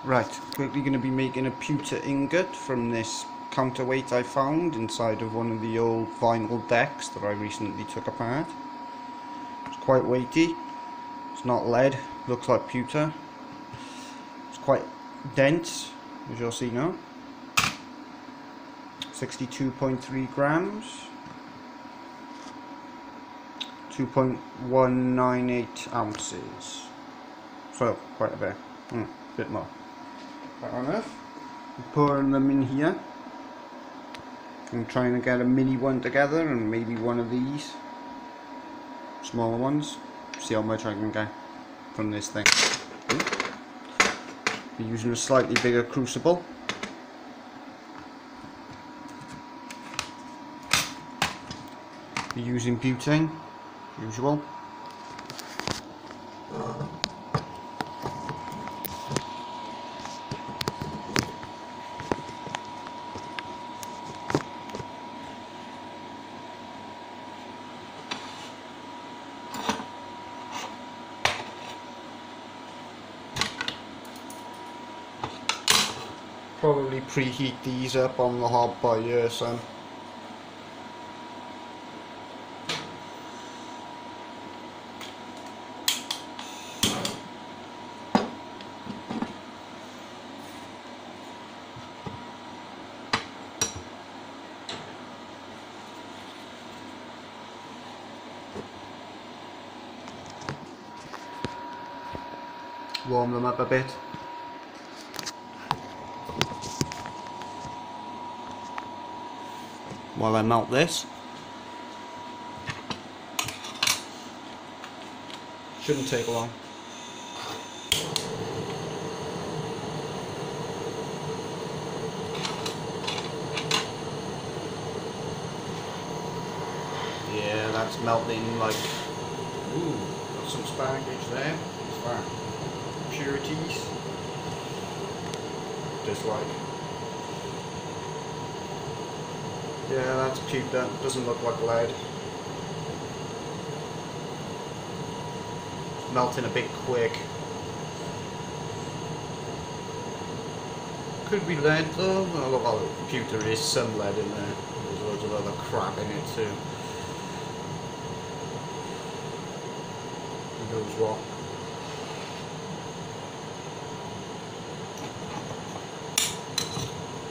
Right, quickly going to be making a pewter ingot from this counterweight I found inside of one of the old vinyl decks that I recently took apart. It's quite weighty, it's not lead, looks like pewter. It's quite dense, as you'll see now. 62.3 grams. 2.198 ounces. So, quite a bit. Bit more. Quite on earth. I'm pouring them in here. I'm trying to get a mini one together and maybe one of these smaller ones. See how much I can get from this thing. Be using a slightly bigger crucible. Be using butane, as usual. Probably preheat these up on the hob by here, son. Warm them up a bit. While I melt this. Shouldn't take long. Yeah, that's melting like, ooh, got some sparkage there. Impurities. Just like, yeah, that's pewter. Doesn't look like lead. Melting a bit quick. Could be lead though. Well, pewter is some lead in there. There's loads of other crap in it too. Who knows what?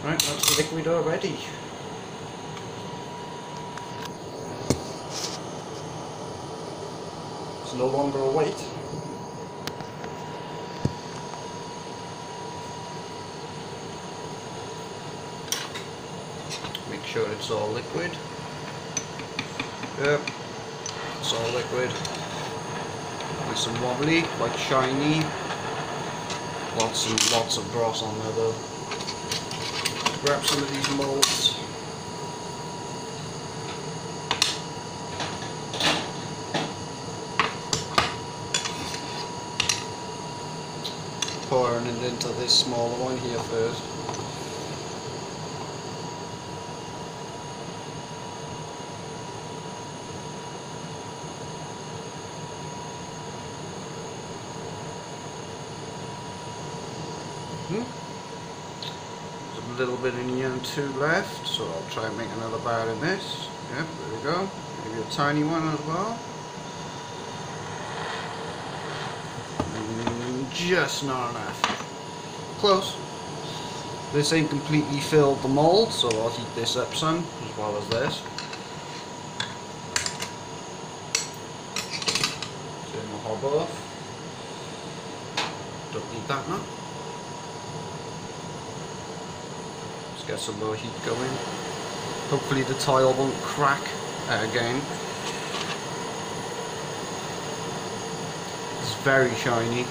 Right, that's the liquid already. It's no longer a weight. Make sure it's all liquid. Yep, it's all liquid. Nice and wobbly, quite shiny. Lots and lots of dross on there though. Grab some of these molds. Pouring it into this smaller one here first. There's a little bit in here and two left, so I'll try and make another bar in this. Yep, there we go. Maybe a tiny one as well. Just not enough. Close. This ain't completely filled the mold, so I'll heat this up some as well as this. Turn the hob off. Don't need that now. Let's get some more heat going. Hopefully the tile won't crack again. It's very shiny.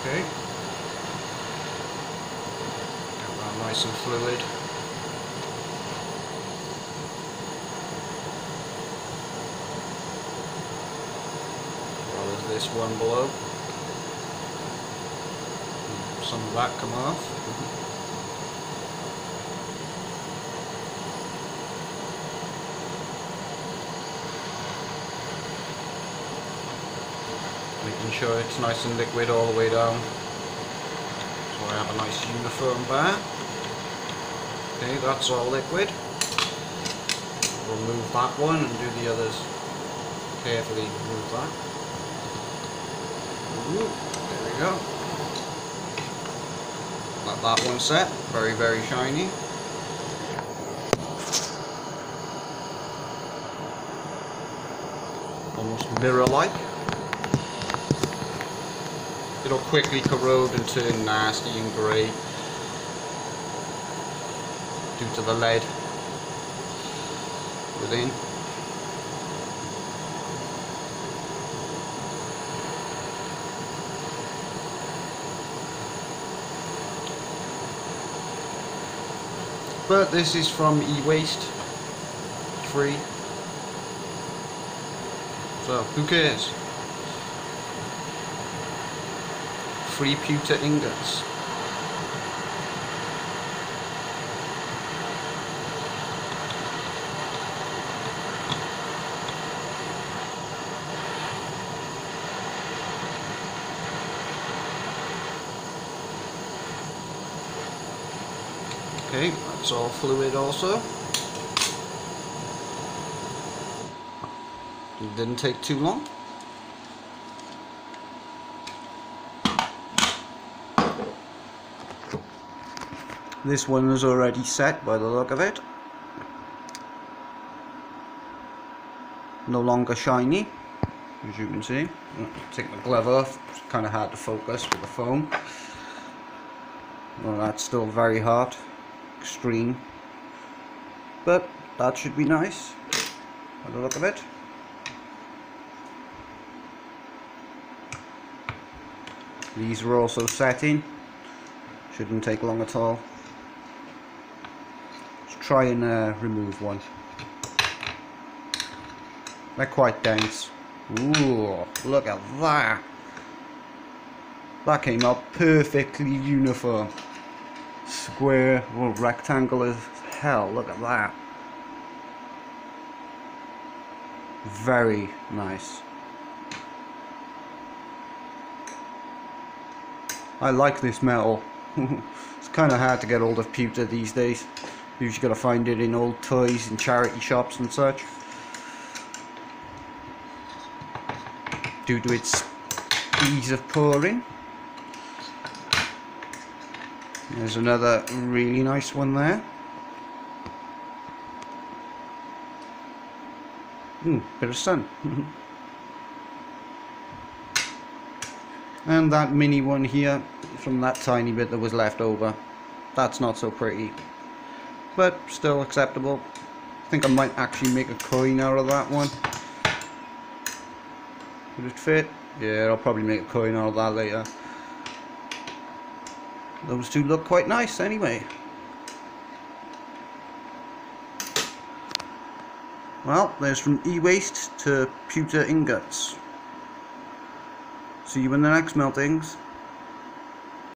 Okay. Get that nice and fluid. Well, there's this one below. Some of that come off. making sure it's nice and liquid all the way down, so I have a nice uniform bar. Okay, that's all liquid. We'll move that one and do the others. Carefully move that. Ooh, there we go. Let that one set. Very, very shiny. Almost mirror-like. It'll quickly corrode and turn nasty and grey due to the lead within. But this is from e-waste, free, so who cares? Free pewter ingots. Okay, that's all fluid also. It didn't take too long. This one is already set by the look of it. No longer shiny, as you can see. Take my glove off, it's kind of hard to focus with the foam. Well, that's still very hot. Extreme, but that should be nice by the look of it. These are also setting, shouldn't take long at all. Let's try and remove one. They're quite dense. Ooh, look at that. That came out perfectly uniform. Square or rectangle as hell. Look at that. Very nice. I like this metal. It's kind of hard to get hold of pewter these days. Usually gotta find it in old toys and charity shops and such, due to its ease of pouring. There's another really nice one there. Bit of sun. And that mini one here, from that tiny bit that was left over. That's not so pretty, but still acceptable. I think I might actually make a coin out of that one. Would it fit? Yeah, I'll probably make a coin out of that later. Those two look quite nice anyway. Well, there's from e-waste to pewter ingots. See you in the next meltings.